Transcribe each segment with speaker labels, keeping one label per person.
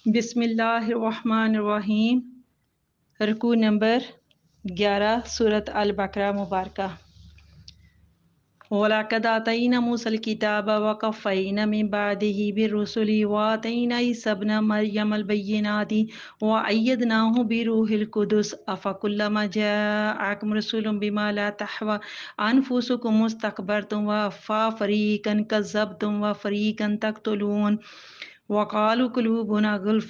Speaker 1: بسم اللہ الرحمن الرحیم۔ رکوع نمبر 11 سورۃ البقرہ مبارکہ۔ وَلَقَدْ آتَيْنَا مُوسَى الْكِتَابَ وَقَفَّيْنَا مِن بَعْدِهِ بِالرُّسُلِ وَآتَيْنَا عِيسَى ابْنَ مَرْيَمَ الْبَيِّنَاتِ وَأَيَّدْنَاهُ بِرُوحِ الْقُدُسِ أَفَكُلَّمَا جَاءَكُمْ رَسُولٌ بِمَا لَا تَهْوَىٰ أَنفُسُكُمُ اسْتَكْبَرْتُمْ فَفَرِيقًا كَذَّبْتُمْ وَفَرِيقًا تَقْتُلُونَ وَقَالُوا قُلُوبُنَا غُلْفٌ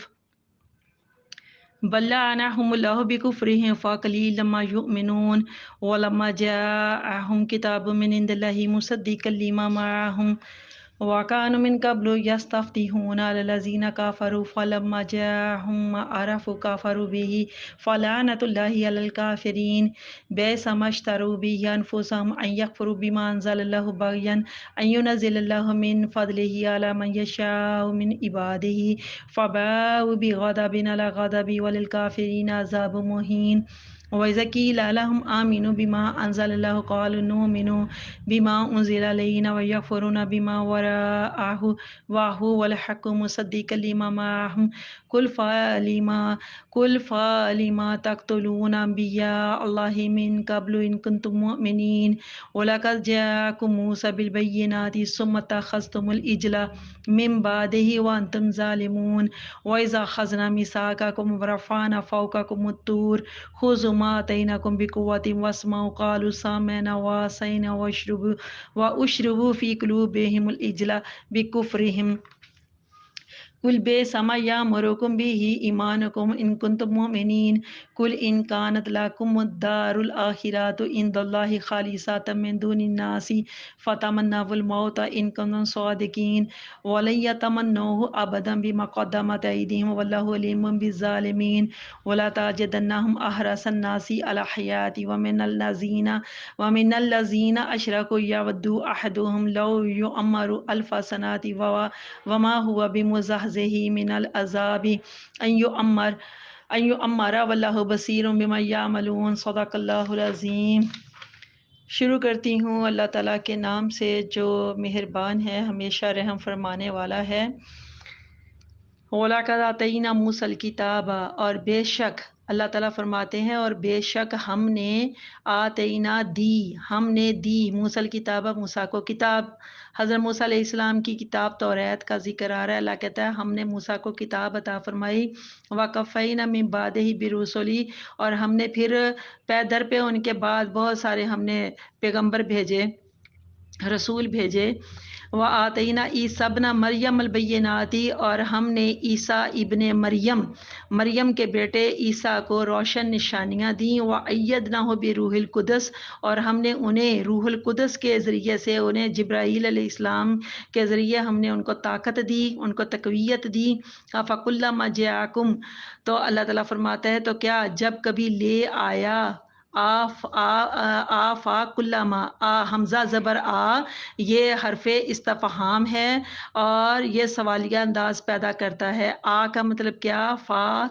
Speaker 1: بل لعنهم الله بكفرهم فقليلا ما يؤمنون ولما جاءهم كتاب من عند الله مصدقا لما معهم وكانوا من قبل يستفتحون على الذين كفروا فلما جاءهم ما عرفوا كفروا به فلعنة الله على الكافرين بئس ما اشتروا به أنفسهم أن يكفروا بما أنزل الله بغيا أن ينزل الله من فضله على من يشاء من عباده فباءوا بغضب على غضب وللكافرين عذاب مهين وإذا قيل لهم آمنوا بما أنزل الله قالوا نؤمن بما أنزل علينا ويكفرون بما وراءه وهو الحق مصدقا لما معهم قل فلما تقتلون أنبياء الله من قبل إن كنتم مؤمنين ولقد جاءكم موسى بالبينات ثم اتخذتم العجل من بعده وأنتم ظالمون وإذا أخذنا ميثاقكم ورفعنا فوقكم الطور خذوا ما آتيناكم بقوة واسمعوا قالوا سمعنا وعصينا وأشربوا في قلوبهم العجل بكفرهم قل بئس ما يأمركم به إيمانكم إن كنتم مؤمنين قل إن كانت لكم الدار الآخرة عند الله خالصة من دون الناس فتمنوا الموت إن كنتم صادقين ولن يتمنوه أبدا بما قدمت أيديهم والله عليم بالظالمين ولا تجدنهم أحرص الناس على حياة ومن الذين أشركوا يود أحدهم لو يعمر 1000 سنة وما هو بمزحزحه من العذاب ان يعمر واللہ بصیر بما یعملون صدق اللہ العظیم۔ شروع کرتی ہوں اللہ تعالیٰ کے نام سے جو مہربان ہے، ہمیشہ رحم فرمانے والا ہے۔ وَلَقَدْ آتَيْنَا مُوسَى الْكِتَابَ، اور بے شک اللہ تعالیٰ فرماتے ہیں اور بے شک ہم نے ہم نے دی موسیٰ الکتاب، موسیٰ کو کتاب۔ حضرت موسیٰ علیہ السلام کی کتاب توریت کا ذکر آ رہا ہے۔ اللہ کہتا ہے ہم نے موسیٰ کو کتاب عطا فرمائی، وَقَفَّيْنَا مِن بَعْدِهِ بِرُسُلِ، اور ہم نے پھر پے در پہ ان کے بعد بہت سارے ہم نے پیغمبر بھیجے، رسول بھیجے۔ وَآتَيْنَا عِیسَیٰ ابْنَ مَرْیَمَ الْبَیِّنَاتِ، اور ہم نے عیسیٰ ابن مریم کے بیٹے عیسیٰ کو روشن نشانیاں دیں۔ وَأَیَّدْنَاهُ بِرُوحِ الْقُدُسِ، اور ہم نے انہیں روح القدس کے ذریعے سے، انہیں جبرائیل علیہ السلام کے ذریعے ہم نے ان کو طاقت دی، ان کو تقویت دی۔ فَكُلَّمَا جَاءَكُمْ، تو اللہ تعالیٰ فرماتا ہے تو کیا جب کبھی لے آیا، کلما، حمزہ زبر یہ حرف استفہام ہے اور یہ سوالیہ انداز پیدا کرتا ہے۔ کا مطلب کیا؟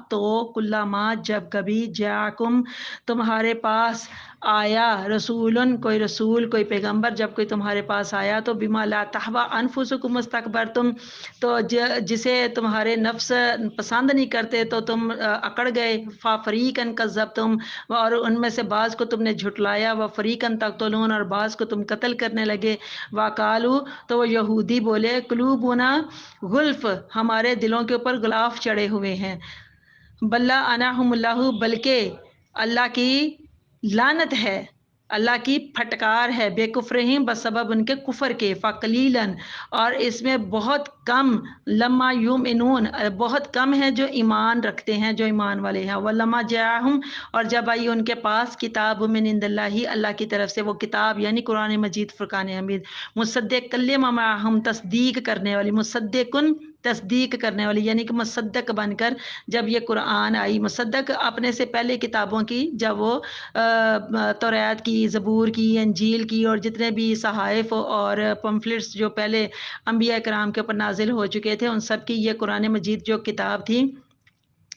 Speaker 1: تو کلما، جب کبھی، جاکم، تمہارے پاس آیا، رسول، کوئی رسول، کوئی پیغمبر جب کوئی تمہارے پاس آیا تو بما لا تہوی انفسکم استکبرتم، تو جسے تمہارے نفس پسند نہیں کرتے تو تم اکڑ گئے۔ فریقا کذبتم، اور ان میں سے بعض کو تم نے جھٹلایا، وفریقا تقتلون، اور بعض کو تم قتل کرنے لگے۔ وقالو، تو وہ یہودی بولے، قلوبنا غلف، ہمارے دلوں کے اوپر غلاف چڑھے ہوئے ہیں۔ بل لعنہم اللہ، بلکہ اللہ کی لعنت ہے، اللہ کی پھٹکار ہے، بے کفرہم، بسبب ان کے کفر کے، فقلیلاً، اور اس میں بہت کم، لما یؤمنون، بہت کم ہیں جو ایمان رکھتے ہیں، جو ایمان والے ہیں۔ ولما جاءہم، اور جب آئی ان کے پاس، کتاب من عند اللہ، اللہ کی طرف سے وہ کتاب یعنی قرآن مجید، فرقان حمید، مصدق لما معہم، تصدیق کرنے والی، مصدقن، تصدیق کرنے والی، یعنی کہ مصدق بن کر جب یہ قرآن آئی، مصدق اپنے سے پہلے کتابوں کی، جب وہ توریت کی، زبور کی، انجیل کی، اور جتنے بھی صحائف اور پمفلٹس جو پہلے انبیاء کرام کے اوپر نازل ہو چکے تھے، ان سب کی یہ قرآن مجید جو کتاب تھی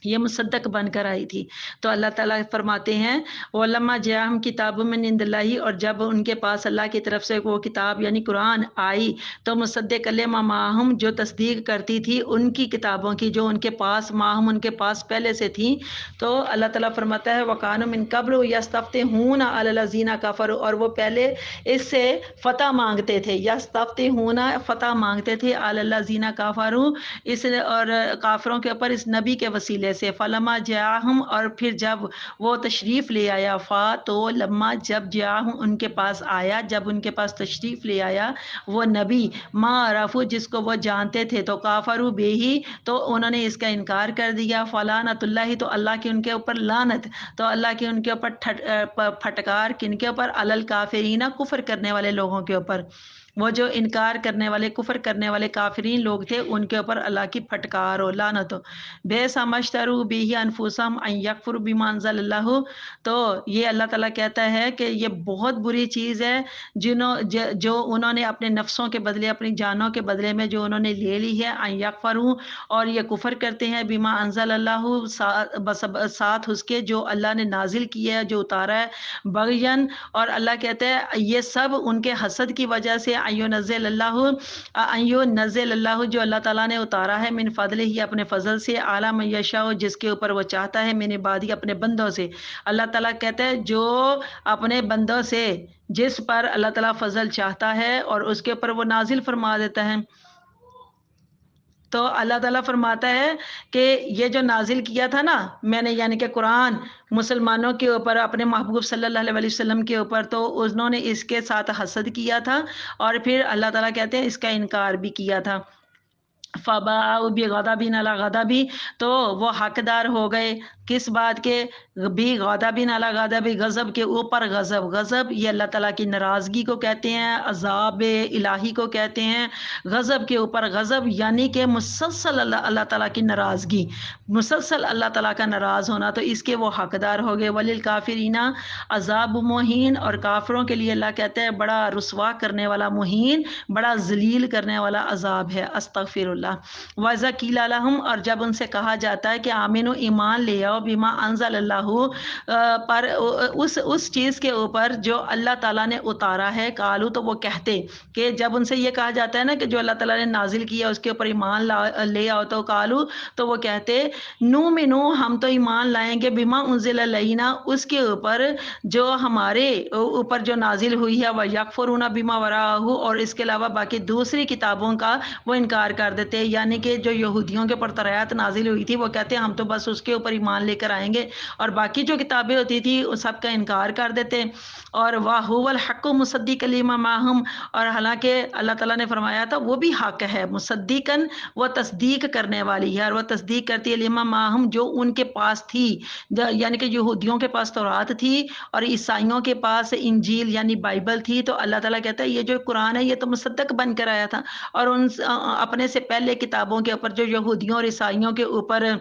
Speaker 1: یہ مصدق بن کر آئی تھی۔ تو اللہ تعالیٰ فرماتے ہیں وَلَمَّا جَاءَهُمْ كِتَابٌ مِّنْ عِندِ اللَّهِ، اور جب ان کے پاس اللہ کی طرف سے وہ کتاب یعنی قرآن آئی تو مصدق لما معہم، جو تصدیق کرتی تھی ان کی کتابوں کی جو ان کے پاس معہم ان کے پاس پہلے سے تھیں۔ تو اللہ تعالیٰ فرماتا ہے وَكَانُوا مِن قَبْلُ يَسْتَفْتِحُونَ عَلَى الَّذِينَ كَفَرُوا، اور وہ پہلے اس سے فتح مانگتے تھے، یستفتحون فتح مانگتے تھے عَلَى الَّذِينَ كَفَرُوا، اس اور کافروں کے اوپر اس نبی کے وسیلے سے، فلما جاءہم، اور پھر جب وہ تشریف لے آیا، تو لما جب جاءہم ان کے پاس آیا، جب ان کے پاس تشریف لے آیا وہ نبی، ما عرفو جس کو وہ جانتے تھے، تو کافروا بہی، تو انہوں نے اس کا انکار کر دیا، فلعنۃ اللہ، تو اللہ کی ان کے اوپر لعنت، تو اللہ کی ان کے اوپر پھٹکار، کن کے اوپر، علی الکافرین، کفر کرنے والے لوگوں کے اوپر، وہ جو انکار کرنے والے کفر کرنے والے کافرین لوگ تھے ان کے اوپر اللہ کی پھٹکار ہو، لعنت ہو۔ بے سمجھترو بھی انفسہم ان یکفروا بما انزل اللہ، تو یہ اللہ تعالیٰ کہتا ہے کہ یہ بہت بری چیز ہے جو انہوں نے اپنے نفسوں کے بدلے، اپنی جانوں کے بدلے میں جو انہوں نے لے لی ہے، ان یکفروا، اور یہ کفر کرتے ہیں، بما انزل اللہ، ساتھ اس کے جو اللہ نے نازل کیا ہے، جو اتارا ہے، بغین، اور اللہ کہتا ہے یہ سب ان کے حسد کی وجہ سے، نزل اللہ، جو اللہ تعالیٰ نے اتارا ہے، من فضل ہی، اپنے فضل سے، اعلیٰ من یشاء، جس کے اوپر وہ چاہتا ہے، من عبادی، اپنے بندوں سے۔ اللہ تعالیٰ کہتا ہے جو اپنے بندوں سے جس پر اللہ تعالیٰ فضل چاہتا ہے اور اس کے اوپر وہ نازل فرما دیتا ہے۔ تو اللہ تعالیٰ فرماتا ہے کہ یہ جو نازل کیا تھا نا میں نے، یعنی کہ قرآن مسلمانوں کے اوپر، اپنے محبوب صلی اللہ علیہ وسلم کے اوپر، تو انہوں نے اس کے ساتھ حسد کیا تھا، اور پھر اللہ تعالیٰ کہتے ہیں اس کا انکار بھی کیا تھا۔ فَبَاءُوا بِغَضَبٍ عَلَىٰ غَضَبٍ، تو وہ حقدار ہو گئے کس بات کے، بِغَضَبٍ عَلَىٰ غَضَبٍ، غضب کے اوپر غضب، غضب یہ اللہ تعالیٰ کی ناراضگی کو کہتے ہیں، عذاب الہی کو کہتے ہیں، غضب کے اوپر غضب، یعنی کہ مسلسل اللہ تعالیٰ کی ناراضگی، مسلسل اللہ تعالیٰ کا ناراض ہونا، تو اس کے وہ حقدار ہو گئے۔ وَلِلْكَافِرِينَ عذاب مہین، اور کافروں کے لیے اللہ کہتا ہے بڑا رسوا کرنے والا، مہین بڑا ذلیل کرنے والا عذاب ہے، استغفر اللہ۔ وَإِذَا قِيلَ لَهُمْ، اور جب ان سے کہا جاتا ہے کہ آمنو، ایمان لے آؤ، بما انزل اللہ، پر اس چیز کے اوپر جو اللہ تعالیٰ نے اتارا ہے، قالو، تو وہ کہتے کہ جب ان سے یہ کہا جاتا ہے نا کہ جو اللہ تعالیٰ نے نازل کیا اس کے اوپر ایمان لے آؤ، تو قالو، تو وہ کہتے نؤمنو، ہم تو ایمان لائیں گے، بما انزل علینا، اس کے اوپر جو ہمارے اوپر جو نازل ہوئی ہے، وَيَكْفُرُونَ بِمَا وَرَاءَهُ، اور اس کے علاوہ باقی دوسری کتابوں کا وہ انکار کر دیتے ہیں، یعنی کہ جو یہودیوں کے اوپر تورات نازل ہوئی تھی وہ کہتے ہیں ہم تو بس اس کے اوپر ایمان لے کر آئیں گے، اور باقی جو کتابیں ہوتی تھی اس سب کا انکار کر دیتے، اور وَهُوَ الْحَقُّ مُصَدِّقًا لِمَا مَعَهُمْ، اور حالانکہ اللہ تعالیٰ نے فرمایا تھا وہ بھی حق ہے، مصدقاً، وہ تصدیق کرنے والی ہے، اور وہ تصدیق کرتی ہے لِمَا مَعَهُمْ، جو ان کے پاس تھی، یعنی کہ یہودیوں کے پاس تورات تھی اور عیسائیوں کے پاس انجیل یعنی بائبل تھی، تو اللہ تعالیٰ کہتا ہے یہ جو قرآن ہے یہ تو مصدق بن کر آیا تھا، اور ان اپنے سے پہلے کتابوں کے اوپر جو یہودیوں اور عیسائیوں کے اوپر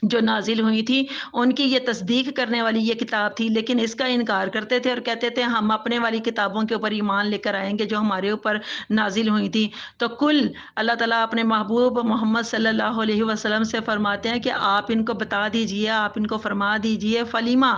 Speaker 1: جو نازل ہوئی تھی ان کی یہ تصدیق کرنے والی یہ کتاب تھی، لیکن اس کا انکار کرتے تھے اور کہتے تھے ہم اپنے والی کتابوں کے اوپر ایمان لے کر آئیں گے جو ہمارے اوپر نازل ہوئی تھی۔ تو کل اللہ تعالیٰ اپنے محبوب محمد صلی اللہ علیہ وسلم سے فرماتے ہیں کہ آپ ان کو بتا دیجئے، آپ ان کو فرما دیجئے، فلیما،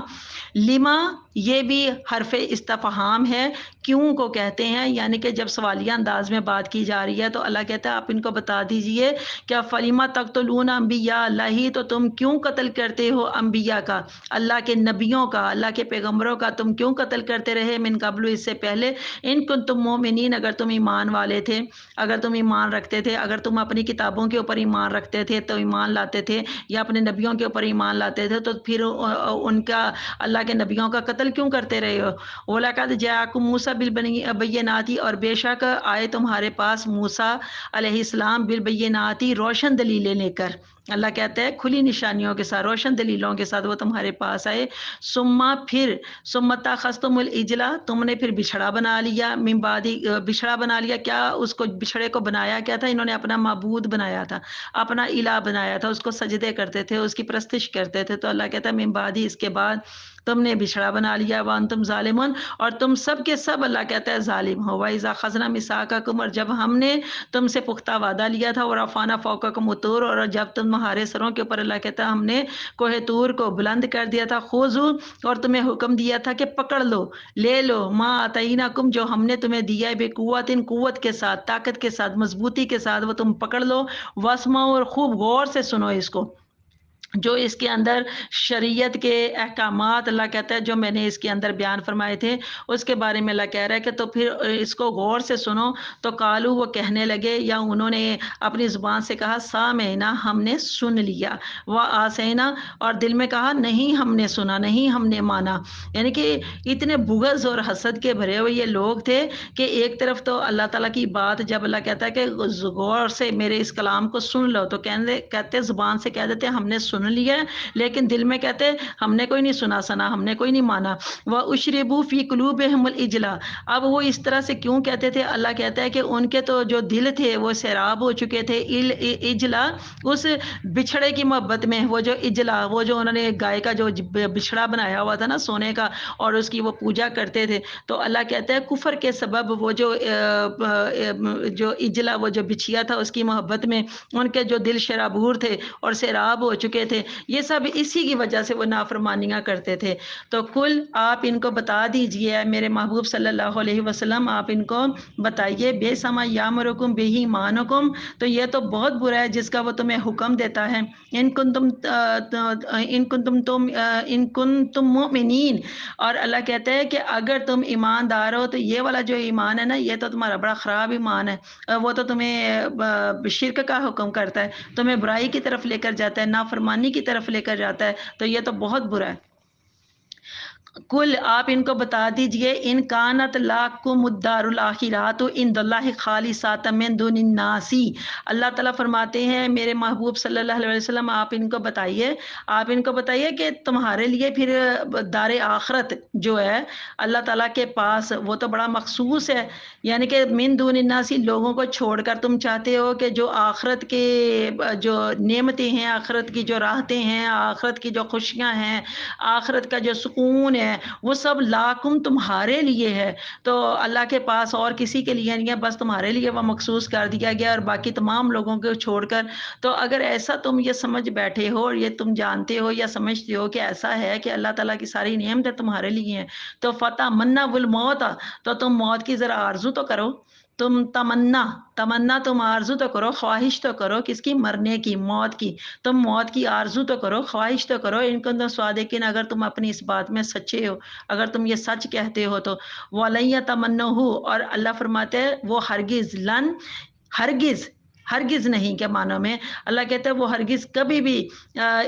Speaker 1: لما یہ بھی حرف استفہام ہے، کیوں کو کہتے ہیں، یعنی کہ جب سوالیہ انداز میں بات کی جا رہی ہے تو اللہ کہتا ہے آپ ان کو بتا دیجئے کہ فلیما تقتلون انبیاء اللہ، تو تم کیوں قتل کرتے ہو انبیاء کا، اللہ کے نبیوں کا، اللہ کے پیغمبروں کا تم کیوں قتل کرتے رہے، من قبل، اس سے پہلے، ان کنتم مومنین، اگر تم ایمان والے تھے، اگر تم ایمان رکھتے تھے، اگر تم اپنی کتابوں کے اوپر ایمان رکھتے تھے تو ایمان لاتے تھے، یا اپنے نبیوں کے اوپر ایمان لاتے تھے، تو پھر ان کا اللہ کے نبیوں کا قتل کیوں کرتے رہے ہو۔ وَلَقَدْ جَاءَكُم مُوسَىٰ بِالْبَيِّنَاتِ، اور بے شک آئے تمہارے پاس موسیٰ علیہ السلام، بالبینات، روشن دلیلیں لے کر، اللہ کہتا ہے کھلی نشانیوں کے ساتھ، روشن دلیلوں کے ساتھ وہ تمہارے پاس آئے، ثم اتخذتم العجل، تم نے پھر بچھڑا بنا لیا، من بعد، بچھڑا بنا لیا، کیا اس کو بچھڑے کو بنایا کیا تھا، انہوں نے اپنا معبود بنایا تھا، اپنا الہ بنایا تھا، اس کو سجدے کرتے تھے، اس کی پرستش کرتے تھے، تو اللہ کہتا ہے من بعد، اس کے بعد، تم نے بچھڑا بنا لیا، وانتم ظالمون، اور تم سب کے سب اللہ کہتا ہے ظالم ہو۔ وَإِذَا خَذْنَا مِيثَاقَكُمْ، اور جب ہم نے تم سے پختہ وعدہ لیا تھا، وَرَفَعْنَا فَوْقَكُمُ الطُّورَ، اور جب تمہارے سروں کے اوپر اللہ کہتا ہے ہم نے کوہ طور کو بلند کر دیا تھا، خُذُوا، اور تمہیں حکم دیا تھا کہ پکڑ لو، لے لو، ما آتیناکم، جو ہم نے تمہیں دیا ہے، بقوت، قوت کے ساتھ، طاقت کے ساتھ، مضبوطی کے ساتھ وہ تم پکڑ لو، واسمعوا، اور خوب غور سے سنو اس کو، جو اس کے اندر شریعت کے احکامات اللہ کہتا ہے جو میں نے اس کے اندر بیان فرمائے تھے اس کے بارے میں اللہ کہہ رہا ہے کہ تو پھر اس کو غور سے سنو۔ تو قالو، وہ کہنے لگے یا انہوں نے اپنی زبان سے کہا، سامعنا، ہم نے سن لیا، وعصینا، اور دل میں کہا نہیں ہم نے سنا، نہیں ہم نے مانا۔ یعنی کہ اتنے بغض اور حسد کے بھرے ہوئے یہ لوگ تھے کہ ایک طرف تو اللہ تعالیٰ کی بات جب اللہ کہتا ہے کہ غور سے میرے اس کلام کو سن لو، تو کہتے زبان سے کہہ دیتے ہم نے سن لیا ہے، لیکن دل میں کہتے ہم نے کوئی نہیں سنا، ہم نے کوئی نہیں مانا۔ وَأُشْرِبُوا فِي قُلُوبِهِمُ الْإِجْلَ، اب وہ اس طرح سے کیوں کہتے تھے؟ اللہ کہتا ہے کہ ان کے تو جو دل تھے وہ سیراب ہو چکے تھے، اجلا، اس بچھڑے کی محبت میں، وہ جو اجلا، وہ جو انہوں نے گائے کا جو بچھڑا بنایا ہوا تھا نا سونے کا، اور اس کی وہ پوجا کرتے تھے، تو اللہ کہتا ہے کفر کے سبب وہ جو اجلا، وہ جو بچھیا تھا اس کی محبت میں ان کے جو دل شرابور تھے اور سیراب ہو چکے تھے، یہ سب اسی کی وجہ سے وہ نافرمانیاں کرتے تھے۔ تو کل آپ ان کو بتا دیجئے میرے محبوب صلی اللہ علیہ وسلم، آپ ان کو بتائیے، بے سما یامرکم بہ ایمانکم، تو یہ تو بہت برا ہے جس کا وہ تمہیں حکم دیتا ہے، ان کنتم مؤمنین، اور اللہ کہتا ہے کہ اگر تم ایماندار ہو، تو یہ والا جو ایمان ہے نا یہ تو تمہارا بڑا خراب ایمان ہے، وہ تو تمہیں شرک کا حکم کرتا ہے، تمہیں برائی کی طرف لے کر جاتا ہے، نافرمانی کی طرف لے کر جاتا ہے، تو یہ تو بہت برا ہے۔ کل آپ ان کو بتا دیجئے، ان کانت لاکم الدار الاخرات عند اللہ خالصات من دون الناس، اللہ تعالیٰ فرماتے ہیں میرے محبوب صلی اللہ علیہ وسلم آپ ان کو بتائیے کہ تمہارے لیے پھر دار آخرت جو ہے اللہ تعالیٰ کے پاس وہ تو بڑا مخصوص ہے، یعنی کہ من دون الناس، لوگوں کو چھوڑ کر تم چاہتے ہو کہ جو آخرت کے جو نعمتیں ہیں، آخرت کی جو راحتیں ہیں، آخرت کی جو خوشیاں ہیں، آخرت کا جو سکون ہے، وہ سب لاکم تمہارے لیے ہے، تو اللہ کے پاس اور کسی کے لیے نہیں ہے، بس تمہارے لیے وہ مخصوص کر دیا گیا اور باقی تمام لوگوں کو چھوڑ کر۔ تو اگر ایسا تم یہ سمجھ بیٹھے ہو اور یہ تم جانتے ہو یا سمجھتے ہو کہ ایسا ہے کہ اللہ تعالیٰ کی ساری نعمتیں تمہارے لیے ہیں، تو فتمنوا الموت، تو تم موت کی ذرا آرزو تو کرو، تم تمنا تم آرزو تو کرو، خواہش تو کرو، کس کی؟ مرنے کی، موت کی، تم موت کی آرزو تو کرو، خواہش تو کرو، ان کو صادقین، اگر تم اپنی اس بات میں سچے ہو، اگر تم یہ سچ کہتے ہو تو۔ وَلَن يَتَمَنَّوهُ، اور اللہ فرماتے ہیں وہ ہرگز نہیں کے معنوں میں اللہ کہتا ہے وہ ہرگز کبھی بھی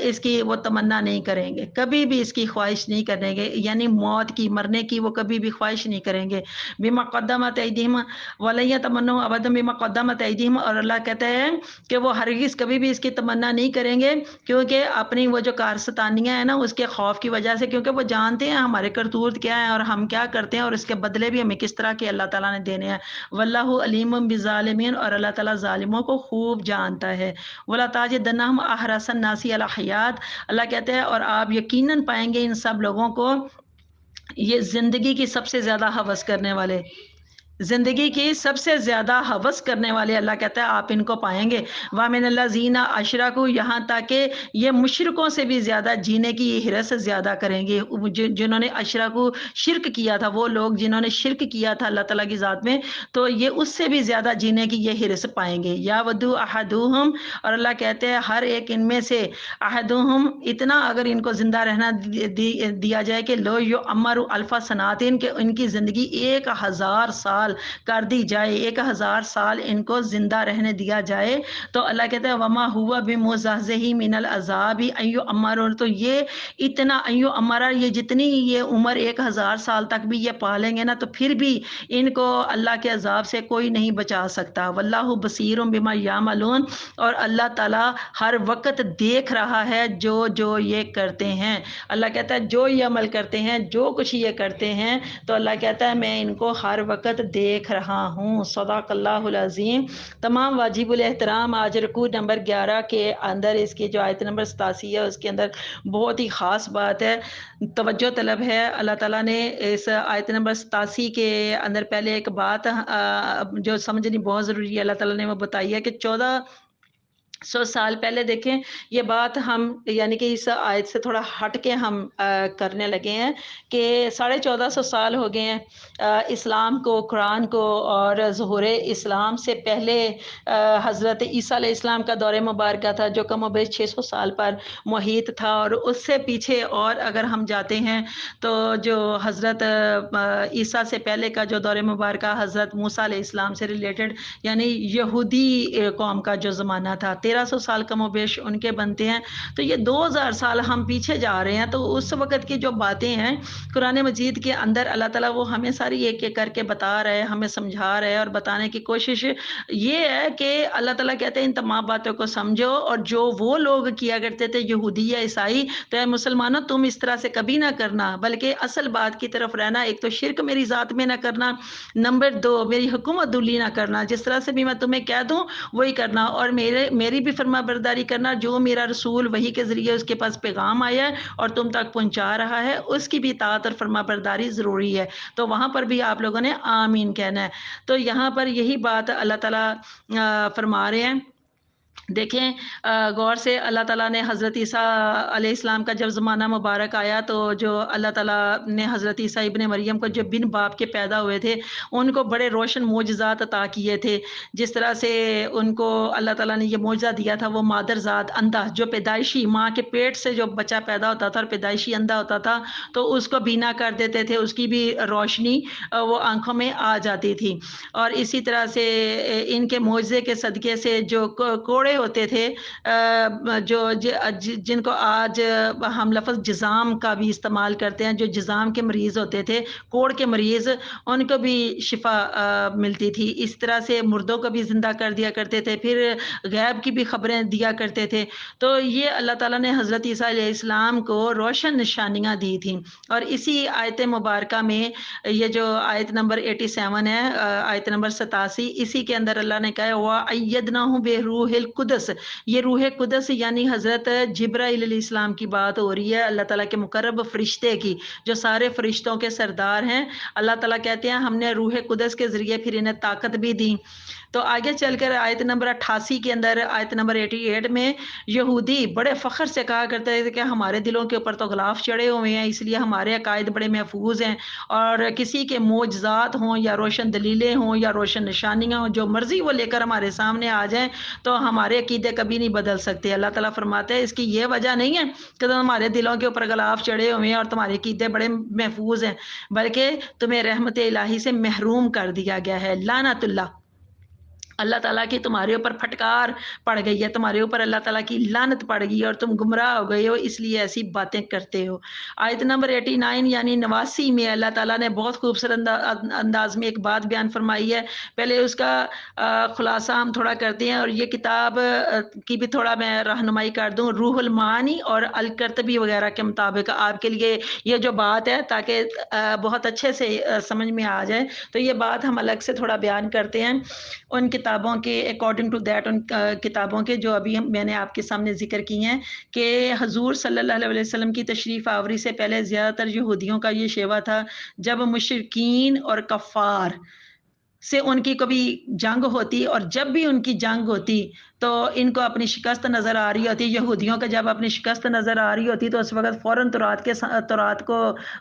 Speaker 1: اس کی وہ تمنا نہیں کریں گے، کبھی بھی اس کی خواہش نہیں کریں گے، یعنی موت کی، مرنے کی وہ کبھی بھی خواہش نہیں کریں گے۔ بما قدمت ایدیہم ولن یتمنوا ابدا بما قدمت ایدیہم، اور اللہ کہتا ہے کہ وہ ہرگز کبھی بھی اس کی تمنا نہیں کریں گے، کیونکہ اپنی وہ جو کارستانیاں ہیں نا اس کے خوف کی وجہ سے، کیونکہ وہ جانتے ہیں ہمارے کرتوت کیا ہیں اور ہم کیا کرتے ہیں اور اس کے بدلے بھی ہمیں کس طرح کے اللہ تعالیٰ نے دینے ہیں۔ واللہ علیم بالظالمین، اور اللہ تعالیٰ ظالموں کو خوب جانتا ہے۔ ولا تاجدنہم احرص الناس علی حیات، اللہ کہتے ہیں اور آپ یقیناً پائیں گے ان سب لوگوں کو یہ زندگی کی سب سے زیادہ ہوس کرنے والے، زندگی کی سب سے زیادہ ہوس کرنے والے اللہ کہتا ہے آپ ان کو پائیں گے۔ وَمِنَ الَّذِينَ أَشْرَكُوا، یہاں تک کہ یہ مشرکوں سے بھی زیادہ جینے کی حرص زیادہ کریں گے، جنہوں نے اشرکو شرک کیا تھا، وہ لوگ جنہوں نے شرک کیا تھا اللہ تعالیٰ کی ذات میں، تو یہ اس سے بھی زیادہ جینے کی یہ حرص پائیں گے۔ یا ودو احدہم، اور اللہ کہتے ہیں ہر ایک ان میں سے، احدہم، اتنا اگر ان کو زندہ رہنا دیا جائے کہ لو یعمر الف سناتین، کہ ان کی زندگی 1000 سال کر دی جائے، 1000 سال ان کو زندہ رہنے دیا جائے، تو اللہ کہتا ہے وما ہوا بمزحزح من العذاب ان یعمر، تو یہ اتنا ان یعمر، یہ جتنی یہ عمر 1000 سال تک بھی یہ پالیں گے نا، تو پھر بھی ان کو اللہ کے عذاب سے کوئی نہیں بچا سکتا۔ واللہ بصیر بما یعملون، اور اللہ تعالیٰ ہر وقت دیکھ رہا ہے جو یہ کرتے ہیں۔ اللہ کہتا ہے جو یہ عمل کرتے ہیں، جو کچھ یہ کرتے ہیں، تو اللہ کہتا ہے میں ان کو ہر وقت دیکھ رہا ہوں۔ صدق اللہ العظیم۔ تمام واجب الاحترام آج رکوع نمبر 11 کے اندر اس کی جو آیت نمبر 87 ہے اس کے اندر بہت ہی خاص بات ہے، توجہ طلب ہے۔ اللہ تعالیٰ نے اس آیت نمبر 87 کے اندر پہلے ایک بات جو سمجھنی بہت ضروری ہے، اللہ تعالیٰ نے وہ بتائی ہے کہ 1400 سال پہلے دیکھیں یہ بات ہم یعنی کہ اس آیت سے تھوڑا ہٹ کے ہم کرنے لگے ہیں کہ 1450 سال ہو گئے ہیں اسلام کو، قرآن کو، اور ظہور اسلام سے پہلے حضرت عیسیٰ علیہ السلام کا دور مبارکہ تھا جو کم و بیش 600 سال پر محیط تھا، اور اس سے پیچھے اور اگر ہم جاتے ہیں تو جو حضرت عیسیٰ سے پہلے کا جو دور مبارکہ حضرت موسیٰ علیہ السلام سے ریلیٹڈ یعنی یہودی قوم کا جو زمانہ تھا 1300 سال کم و بیش ان کے بنتے ہیں، تو یہ 2000 سال ہم پیچھے جا رہے ہیں۔ تو اس وقت کی جو باتیں ہیں قرآن مجید کے اندر اللہ تعالیٰ وہ ہمیں ساری ایک ایک کر کے بتا رہے ہیں، ہمیں سمجھا رہے ہیں، اور بتانے کی کوشش یہ ہے کہ اللہ تعالیٰ کہتے ہیں ان تمام باتوں کو سمجھو، اور جو وہ لوگ کیا کرتے تھے یہودی یا عیسائی، تو اے مسلمانوں تم اس طرح سے کبھی نہ کرنا، بلکہ اصل بات کی طرف رہنا۔ ایک تو شرک میری ذات میں نہ کرنا، نمبر 2 میری حکم عدولی نہ کرنا، جس طرح سے بھی میں تمہیں کہہ دوں وہی کرنا، اور میری بھی فرما برداری کرنا، جو میرا رسول وحی کے ذریعے اس کے پاس پیغام آیا ہے اور تم تک پہنچا رہا ہے اس کی بھی اطاعت اور فرما برداری ضروری ہے۔ تو وہاں پر بھی آپ لوگوں نے آمین کہنا ہے۔ تو یہاں پر یہی بات اللہ تعالیٰ فرما رہے ہیں۔ دیکھیں غور سے، اللہ تعالیٰ نے حضرت عیسیٰ علیہ السلام کا جب زمانہ مبارک آیا تو جو اللہ تعالیٰ نے حضرت عیسیٰ ابن مریم کو جو بن باپ کے پیدا ہوئے تھے ان کو بڑے روشن معجزات عطا کیے تھے، جس طرح سے ان کو اللہ تعالیٰ نے یہ معجزہ دیا تھا، وہ مادر ذات اندھا جو پیدائشی ماں کے پیٹ سے جو بچہ پیدا ہوتا تھا اور پیدائشی اندھا ہوتا تھا تو اس کو بینا کر دیتے تھے، اس کی بھی روشنی وہ آنکھوں میں آ جاتی تھی، اور اسی طرح سے ان کے معجزے کے صدقے سے جو کوڑے ہوتے تھے جو جن کو آج ہم لفظ جزام کا بھی استعمال کرتے ہیں، جو جزام کے مریض ہوتے تھے، کوڑ کے مریض، ان کو بھی شفا ملتی تھی۔ اس طرح سے مردوں کو بھی زندہ کر دیا کرتے تھے، پھر غیب کی بھی خبریں دیا کرتے تھے۔ تو یہ اللہ تعالیٰ نے حضرت عیسیٰ علیہ السلام کو روشن نشانیاں دی تھیں، اور اسی آیت مبارکہ میں یہ جو آیت نمبر 87 ہے، آیت نمبر 87، اسی کے اندر اللہ نے کہا وَأَيَّدْنَاهُ بِرُوحِ القدس، یہ روح قدس یعنی حضرت جبرائیل علیہ السلام کی بات ہو رہی ہے، اللہ تعالیٰ کے مقرب فرشتے کی جو سارے فرشتوں کے سردار ہیں۔ اللہ تعالیٰ کہتے ہیں ہم نے روح قدس کے ذریعے پھر انہیں طاقت بھی دی۔ تو آگے چل کر آیت نمبر 88 کے اندر، آیت نمبر 88 میں یہودی بڑے فخر سے کہا کرتے تھے کہ ہمارے دلوں کے اوپر تو غلاف چڑھے ہوئے ہیں، اس لیے ہمارے عقائد بڑے محفوظ ہیں، اور کسی کے معجزات ہوں یا روشن دلیلیں ہوں یا روشن نشانیاں ہوں، جو مرضی وہ لے کر ہمارے سامنے آ جائیں تو ہمارے عقیدے کبھی نہیں بدل سکتے۔ اللہ تعالیٰ فرماتے ہیں اس کی یہ وجہ نہیں ہے کہ تمہارے دلوں کے اوپر غلاف چڑھے ہوئے ہیں اور تمہارے عقیدے بڑے محفوظ ہیں، بلکہ تمہیں رحمت الہی سے محروم کر دیا گیا ہے۔ لعنت اللہ، اللہ تعالیٰ کی تمہارے اوپر پھٹکار پڑ گئی ہے، تمہارے اوپر اللہ تعالیٰ کی لعنت پڑ گئی ہے اور تم گمراہ ہو گئے ہو، اس لیے ایسی باتیں کرتے ہو۔ آیت نمبر 89 یعنی 89 میں اللہ تعالیٰ نے بہت خوبصورت انداز میں ایک بات بیان فرمائی ہے۔ پہلے اس کا خلاصہ ہم تھوڑا کرتے ہیں، اور یہ کتاب کی بھی تھوڑا میں رہنمائی کر دوں، روح المعانی اور القرطبی وغیرہ کے مطابق آپ کے لیے یہ جو بات ہے تاکہ بہت اچھے سے سمجھ میں آ جائے، تو یہ بات ہم الگ سے تھوڑا بیان کرتے ہیں ان کتابوں کے اکارڈنگ ٹو دیٹ، ان کتابوں کے جو ابھی میں نے آپ کے سامنے ذکر کی ہیں کہ حضور صلی اللہ علیہ وسلم کی تشریف آوری سے پہلے زیادہ تر یہودیوں کا یہ شیوا تھا، جب مشرکین اور کفار سے ان کی کبھی جنگ ہوتی اور جب بھی ان کی جنگ ہوتی تو ان کو اپنی شکست نظر آ رہی ہوتی، یہودیوں کا جب اپنی شکست نظر آ رہی ہوتی تو اس وقت فوراً تورات کو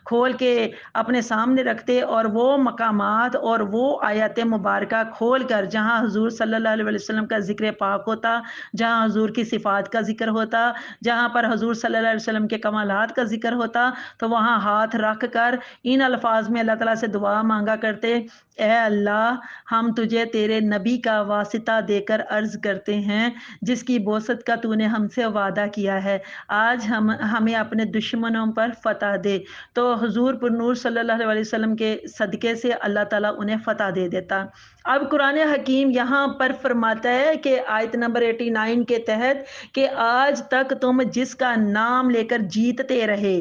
Speaker 1: کھول کے اپنے سامنے رکھتے اور وہ مقامات اور وہ آیات مبارکہ کھول کر جہاں حضور صلی اللہ علیہ وسلم کا ذکر پاک ہوتا، جہاں حضور کی صفات کا ذکر ہوتا، جہاں پر حضور صلی اللہ علیہ وسلم کے کمالات کا ذکر ہوتا، تو وہاں ہاتھ رکھ کر ان الفاظ میں اللہ تعالیٰ سے دعا مانگا کرتے، اے اللہ ہم تجھے تیرے نبی کا واسطہ دے کر عرض کرتے ہیں جس کی بوست کا تو نے ہم سے وعدہ کیا ہے، آج ہمیں اپنے دشمنوں پر فتح دے۔ تو حضور پر نور صلی اللہ علیہ وسلم کے صدقے سے اللہ تعالیٰ انہیں فتح دے دیتا۔ اب قرآن حکیم یہاں پر فرماتا ہے کہ آیت نمبر 89 کے تحت کہ آج تک تم جس کا نام لے کر جیتتے رہے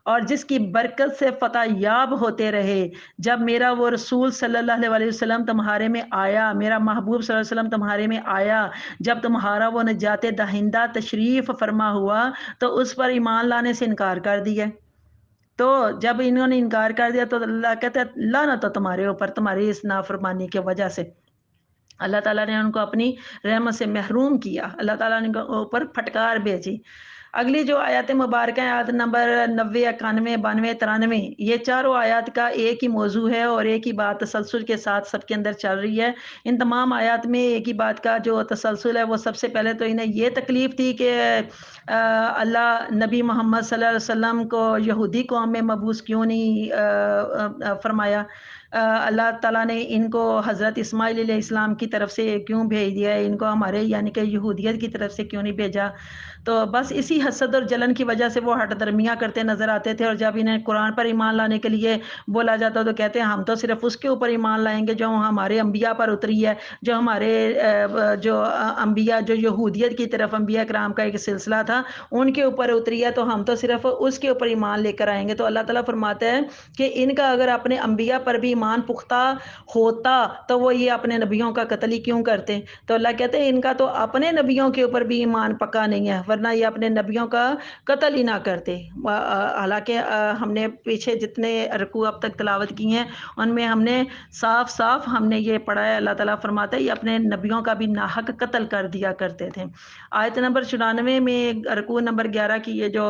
Speaker 1: اور جس کی برکت سے فتح یاب ہوتے رہے۔ جب میرا وہ رسول صلی اللہ علیہ وسلم تمہارے میں آیا، میرا محبوب صلی اللہ علیہ وسلم تمہارے میں آیا، جب تمہارا وہ نجات دہندہ تشریف فرما ہوا تو اس پر ایمان لانے سے انکار کر دیا۔ تو جب انہوں نے انکار کر دیا تو اللہ کہتے ہیں لعنت ہے تمہارے اوپر، تمہاری اس نافرمانی کی وجہ سے۔ اللہ تعالیٰ نے ان کو اپنی رحمت سے محروم کیا، اللہ تعالیٰ نے ان کے اوپر پھٹکار بھیجی۔ اگلی جو آیات مبارکہ ہیں، آیت نمبر 90، 91، 92، 93، یہ چاروں آیات کا ایک ہی موضوع ہے اور ایک ہی بات تسلسل کے ساتھ سب کے اندر چل رہی ہے۔ ان تمام آیات میں ایک ہی بات کا جو تسلسل ہے وہ سب سے پہلے تو انہیں یہ تکلیف تھی کہ اللہ نبی محمد صلی اللہ علیہ وسلم کو یہودی قوم میں مبعوث کیوں نہیں فرمایا، اللہ تعالیٰ نے ان کو حضرت اسماعیل علیہ السلام کی طرف سے کیوں بھیج دیا ہے، ان کو ہمارے یعنی کہ یہودیت کی طرف سے کیوں نہیں بھیجا۔ تو بس اسی حسد اور جلن کی وجہ سے وہ ہٹ درمیاں کرتے نظر آتے تھے، اور جب انہیں قرآن پر ایمان لانے کے لیے بولا جاتا تو کہتے ہیں ہم تو صرف اس کے اوپر ایمان لائیں گے جو ہمارے انبیاء پر اتری ہے، جو ہمارے جو انبیاء جو یہودیت کی طرف انبیاء کرام کا ایک سلسلہ تھا ان کے اوپر اتری ہے، تو ہم تو صرف اس کے اوپر ایمان لے کر آئیں گے۔ تو اللہ تعالیٰ فرماتا ہے کہ ان کا اگر اپنے انبیاء پر بھی ایمان پختہ ہوتا تو وہ یہ اپنے نبیوں کا قتل ہی کیوں کرتے۔ تو اللہ کہتے ہیں ان کا تو اپنے نبیوں کے اوپر بھی ایمان پکا نہیں ہے، ورنہ یہ اپنے نبیوں کا قتل ہی نہ کرتے۔ حالانکہ ہم نے پیچھے جتنے رکوع اب تک تلاوت کی ہیں ان میں ہم نے صاف صاف ہم نے یہ پڑھا ہے، اللہ تعالیٰ فرماتا ہے یہ اپنے نبیوں کا بھی ناحق قتل کر دیا کرتے تھے۔ آیت نمبر 94 میں رکوع نمبر 11 کی یہ جو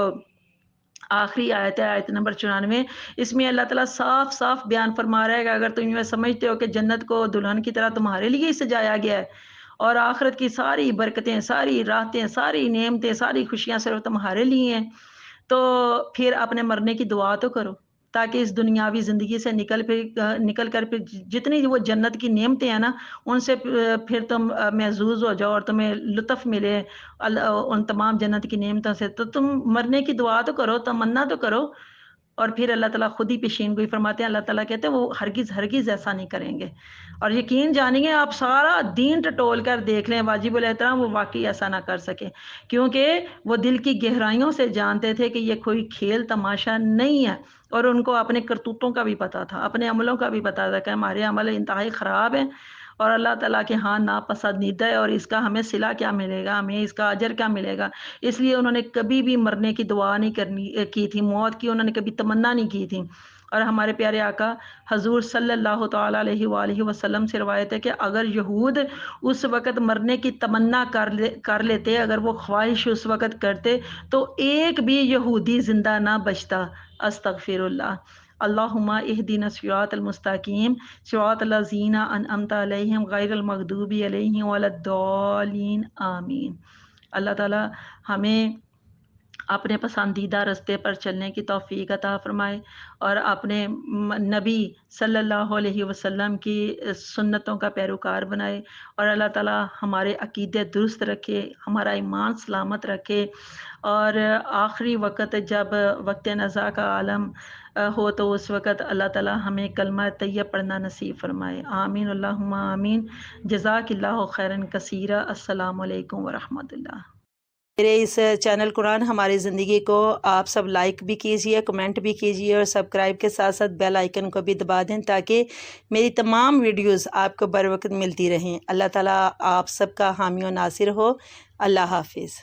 Speaker 1: آخری آیت ہے، آیت نمبر 94، اس میں اللہ تعالیٰ صاف صاف بیان فرما رہا ہے کہ اگر تم یہ سمجھتے ہو کہ جنت کو دلہن کی طرح تمہارے لیے ہی سجایا گیا ہے اور آخرت کی ساری برکتیں، ساری راحتیں، ساری نعمتیں، ساری خوشیاں صرف تمہارے لیے ہیں، تو پھر اپنے مرنے کی دعا تو کرو تاکہ اس دنیاوی زندگی سے نکل کر پھر جتنی وہ جنت کی نعمتیں ہیں نا ان سے پھر تم محظوظ ہو جاؤ اور تمہیں لطف ملے ان تمام جنت کی نعمتوں سے۔ تو تم مرنے کی دعا تو کرو، تمنا تو کرو۔ اور پھر اللہ تعالیٰ خود ہی پیشین گوئی فرماتے ہیں، اللہ تعالیٰ کہتے ہیں وہ ہرگز ہرگز ایسا نہیں کریں گے۔ اور یقین جانیے آپ سارا دین ٹٹول کر دیکھ لیں واجب الاحترام، وہ واقعی ایسا نہ کر سکے، کیونکہ وہ دل کی گہرائیوں سے جانتے تھے کہ یہ کوئی کھیل تماشا نہیں ہے، اور ان کو اپنے کرتوتوں کا بھی پتہ تھا، اپنے عملوں کا بھی پتہ تھا کہ ہمارے عمل انتہائی خراب ہیں اور اللہ تعالیٰ کے ہاں ناپسندیدہ ہے، اور اس کا ہمیں صلہ کیا ملے گا، ہمیں اس کا اجر کیا ملے گا۔ اس لیے انہوں نے کبھی بھی مرنے کی دعا نہیں کی تھی، موت کی انہوں نے کبھی تمنا نہیں کی تھی۔ اور ہمارے پیارے آقا حضور صلی اللہ تعالیٰ علیہ وآلہ وسلم سے روایت ہے کہ اگر یہود اس وقت مرنے کی تمنا کر لیتے، اگر وہ خواہش اس وقت کرتے تو ایک بھی یہودی زندہ نہ بچتا۔ استغفر اللہ۔ اللہم اہدنا الصراط المستقیم صراط الذین انعمت علیہم غیر المغضوب علیہم ولا الضالین آمین۔ اللہ تعالیٰ ہمیں اپنے پسندیدہ رستے پر چلنے کی توفیق عطا فرمائے اور اپنے نبی صلی اللہ علیہ وسلم کی سنتوں کا پیروکار بنائے، اور اللہ تعالیٰ ہمارے عقیدے درست رکھے، ہمارا ایمان سلامت رکھے، اور آخری وقت جب وقت نزا کا عالم ہو تو اس وقت اللہ تعالیٰ ہمیں کلمہ طیب پڑھنا نصیب فرمائے۔ آمین اللہم آمین۔ جزاک اللہ خیراً کثیرا۔ السلام علیکم ورحمۃ اللہ۔ میرے اس چینل قرآن ہماری زندگی کو آپ سب لائک بھی کیجئے، کمنٹ بھی کیجئے، اور سبسکرائب کے ساتھ ساتھ بیل آئیکن کو بھی دبا دیں تاکہ میری تمام ویڈیوز آپ کو بر وقت ملتی رہیں۔ اللہ تعالیٰ آپ سب کا حامی و ناصر ہو۔ اللہ حافظ۔